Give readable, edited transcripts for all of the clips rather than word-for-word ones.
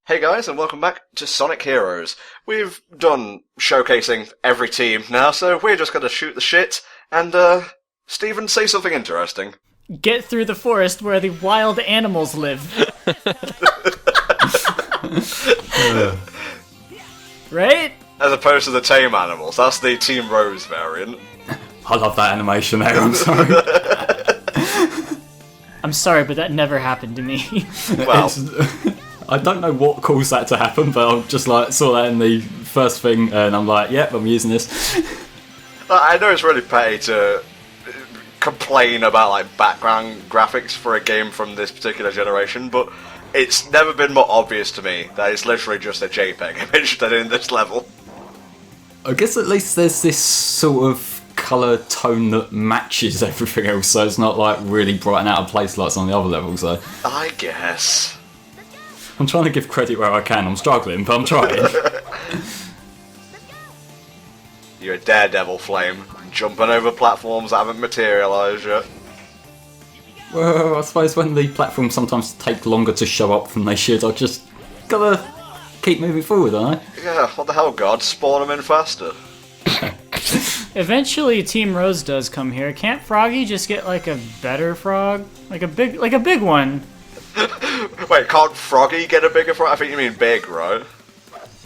Hey guys, and welcome back to Sonic Heroes. We've done showcasing every team now, so we're just gonna shoot the shit, and, Steven, say something interesting. Get through the forest where the wild animals live. Right? As opposed to the tame animals, that's the Team Rose variant. I love that animation there, I'm sorry. I'm sorry, but that never happened to me. Well, I don't know what caused that to happen, but I just saw that in the first thing, and I'm like, yep, I'm using this. I know it's really petty to complain about background graphics for a game from this particular generation, but it's never been more obvious to me that it's literally just a JPEG image that in this level. I guess at least there's this sort of colour tone that matches everything else, so it's not really bright and out of place like some of the other levels. So I guess. I'm trying to give credit where I can. I'm struggling, but I'm trying. You're a daredevil, Flame, jumping over platforms that haven't materialised yet. Well, I suppose when the platforms sometimes take longer to show up than they should, I've just gotta keep moving forward, don't I? Yeah, what the hell, God? Spawn them in faster. Eventually, Team Rose does come here. Can't Froggy just get a better frog, like a big one? Wait, can't Froggy get a bigger frog? I think you mean big, right?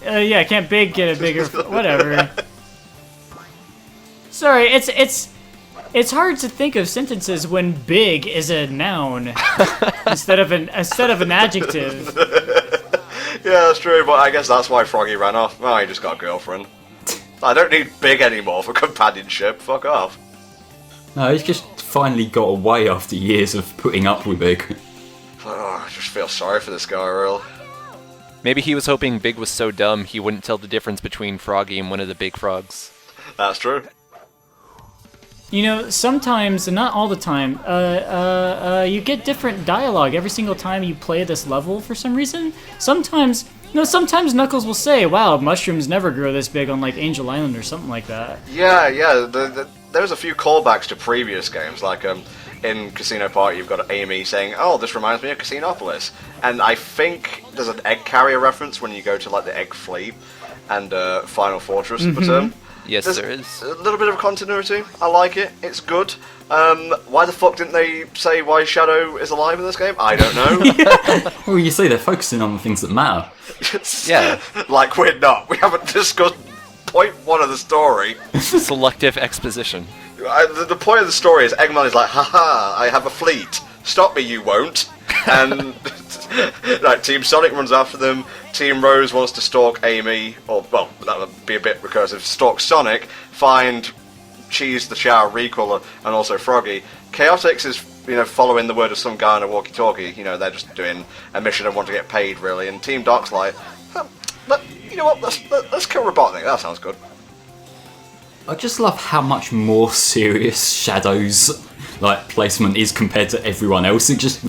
Yeah, can't Big get a bigger whatever. Sorry, it's hard to think of sentences when big is a noun instead of an adjective. Yeah, that's true, but I guess that's why Froggy ran off. Oh, he just got a girlfriend. I don't need big anymore for companionship. Fuck off. No, he's just finally got away after years of putting up with Big. Oh, I just feel sorry for this guy, real. Maybe he was hoping Big was so dumb he wouldn't tell the difference between Froggy and one of the big frogs. That's true. You know, sometimes, and not all the time, you get different dialogue every single time you play this level for some reason. Sometimes Knuckles will say, wow, mushrooms never grow this big on, Angel Island or something like that. Yeah, there's a few callbacks to previous games, in Casino Party you've got Amy saying, oh, this reminds me of Casinopolis. And I think there's an egg carrier reference when you go to, the Egg Fleet and Final Fortress, but, Yes, there is. A little bit of continuity. I like it. It's good. Why the fuck didn't they say why Shadow is alive in this game? I don't know. Well, you see, they're focusing on the things that matter. Yeah. We're not. We haven't discussed point one of the story. Selective exposition. The point of the story is Eggman is like, haha, I have a fleet. Stop me, you won't. And Team Sonic runs after them. Team Rose wants to stalk Amy, or, well, that would be a bit recursive. Stalk Sonic, find Cheese the Shower Recaller, and also Froggy. Chaotix is, following the word of some guy on a walkie-talkie. They're just doing a mission and want to get paid, really. And Team Dark's like, you know what, let's kill Robotnik. That sounds good. I just love how much more serious Shadow's placement is compared to everyone else. It just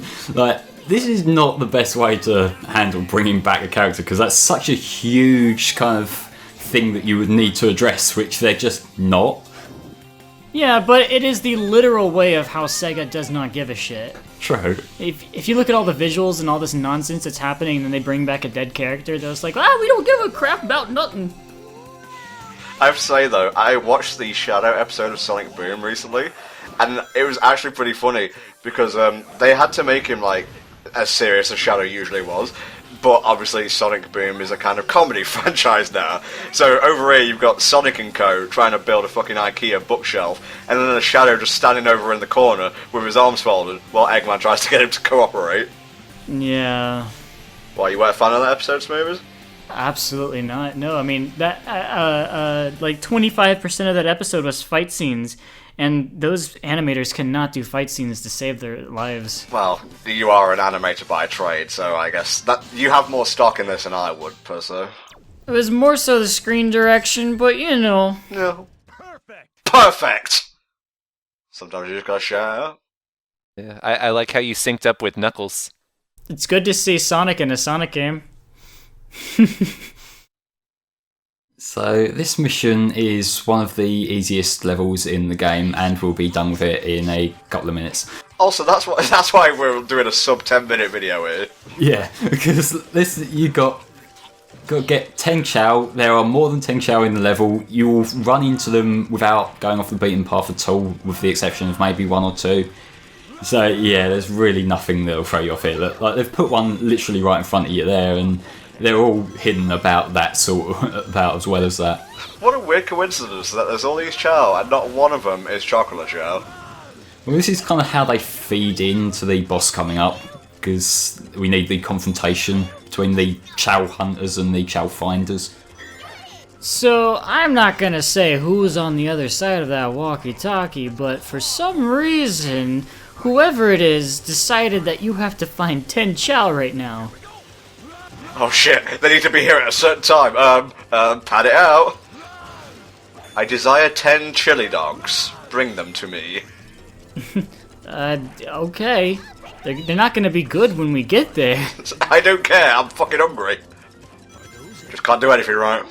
this is not the best way to handle bringing back a character, because that's such a huge kind of thing that you would need to address, which they're just not. Yeah, but it is the literal way of how Sega does not give a shit. True. If you look at all the visuals and all this nonsense that's happening, and then they bring back a dead character, they're just we don't give a crap about nothing. I have to say, though, I watched the Shadow episode of Sonic Boom recently, and it was actually pretty funny, because they had to make him, as serious as Shadow usually was, but obviously Sonic Boom is a kind of comedy franchise now. So over here you've got Sonic & Co. trying to build a fucking IKEA bookshelf, and then a Shadow just standing over in the corner with his arms folded, while Eggman tries to get him to cooperate. Yeah. Why, you weren't a fan of that episode, Smoothers? Absolutely not. No, I mean, that 25% of that episode was fight scenes, and those animators cannot do fight scenes to save their lives. Well, you are an animator by trade, so I guess that you have more stock in this than I would, per se. It was more so the screen direction, but Yeah. Perfect! Sometimes you just gotta shout out. Yeah, I like how you synced up with Knuckles. It's good to see Sonic in a Sonic game. So this mission is one of the easiest levels in the game, and we'll be done with it in a couple of minutes. Also, that's why we're doing a sub 10-minute video here. Yeah, because you got to get 10 Chow. There are more than 10 Chow in the level. You will run into them without going off the beaten path at all, with the exception of maybe one or two. So yeah, there's really nothing that'll throw you off here. Like they've put one literally right in front of you there, and they're all hidden about that about as well as that. What a weird coincidence that there's all these Chow and not one of them is chocolate Chow. Well, this is kind of how they feed into the boss coming up, because we need the confrontation between the Chow hunters and the Chow finders. So, I'm not gonna say who's on the other side of that walkie-talkie, but for some reason, whoever it is decided that you have to find 10 Chow right now. Oh shit, they need to be here at a certain time. Pad it out. I desire 10 chili dogs. Bring them to me. Okay. They're not gonna be good when we get there. I don't care, I'm fucking hungry. Just can't do anything right.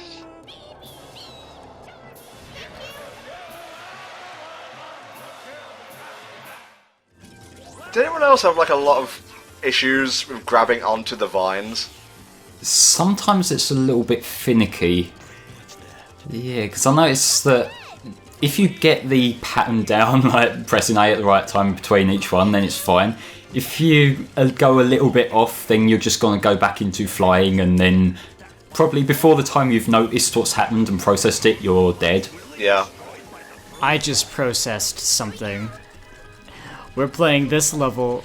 Did anyone else have like a lot of issues with grabbing onto the vines? Sometimes it's a little bit finicky. Yeah, because I noticed that if you get the pattern down, like pressing A at the right time between each one, then it's fine. If you go a little bit off, then you're just going to go back into flying, and then probably before the time you've noticed what's happened and processed it, you're dead. Yeah. I just processed something. We're playing this level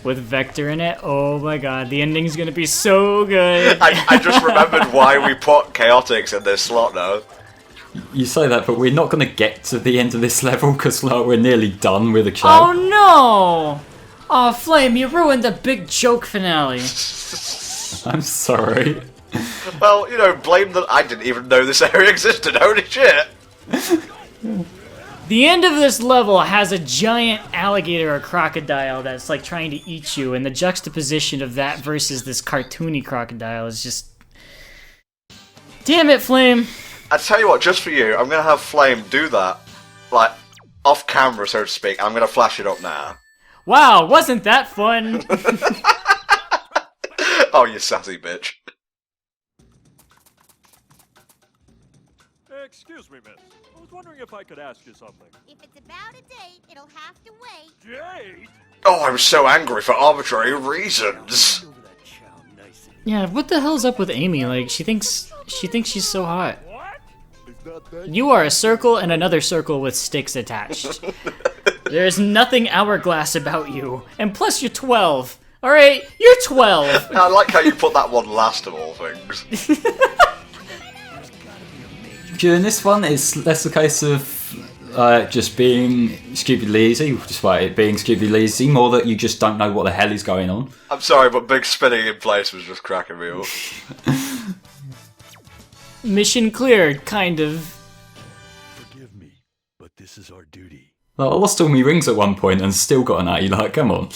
with Vector in it. Oh my god, the ending's gonna be so good. I just remembered why we put Chaotix in this slot now. You say that, but we're not going to get to the end of this level because we're nearly done with the Chow. Oh no! Oh, Flame, you ruined the big joke finale. I'm sorry. Well, you know, blame that I didn't even know this area existed. Holy shit! The end of this level has a giant alligator or crocodile that's like trying to eat you, and the juxtaposition of that versus this cartoony crocodile is just... Damn it, Flame! I tell you what, just for you, I'm gonna have Flame do that, like, off camera, so to speak. I'm gonna flash it up now. Wow, wasn't that fun? Oh, you sassy bitch. Excuse me, miss. I was wondering if I could ask you something. If it's about a date, it'll have to wait. Jade! Oh, I'm so angry for arbitrary reasons. Yeah, what the hell's up with Amy? Like, she thinks she's so hot. What? You are a circle and another circle with sticks attached. There's nothing hourglass about you. And plus you're 12. Alright, you're 12. I like how you put that one last of all things. During this one, it's less a case of just being stupidly easy, despite it being stupidly easy, more that you just don't know what the hell is going on. I'm sorry, but big spinning in place was just cracking me up. Mission cleared, kind of. Forgive me, but this is our duty. Like, I lost all my rings at one point and still got an A, like, come on.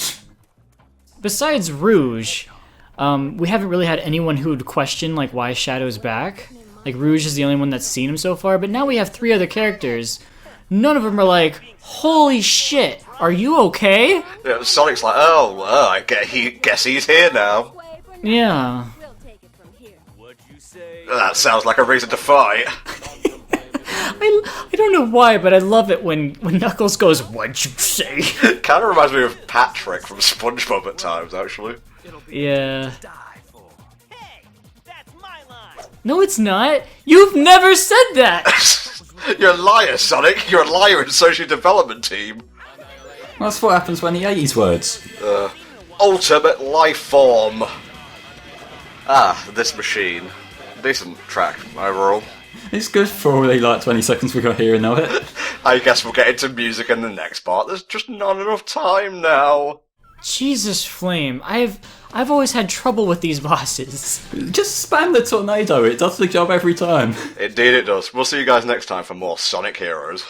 Besides Rouge, we haven't really had anyone who would question like why Shadow's back. Like Rouge is the only one that's seen him so far, but now we have 3 other characters. None of them are like, holy shit, are you okay? Yeah, Sonic's like, I guess he's here now. Yeah. What'd you say? That sounds like a reason to fight. I don't know why, but I love it when Knuckles goes, what'd you say? Kind of reminds me of Patrick from SpongeBob at times, actually. Yeah. Hey, that's my line. No, it's not. You've never said that. You're a liar, Sonic. You're a liar in social development team. That's what happens when he ate words. Ultimate life form. Ah, this machine. Decent track overall. It's good for only like 20 seconds we got here and know it. I guess we'll get into music in the next part. There's just not enough time now. Jesus, Flame. I've always had trouble with these bosses. Just spam the tornado, it does the job every time. Indeed it does. We'll see you guys next time for more Sonic Heroes.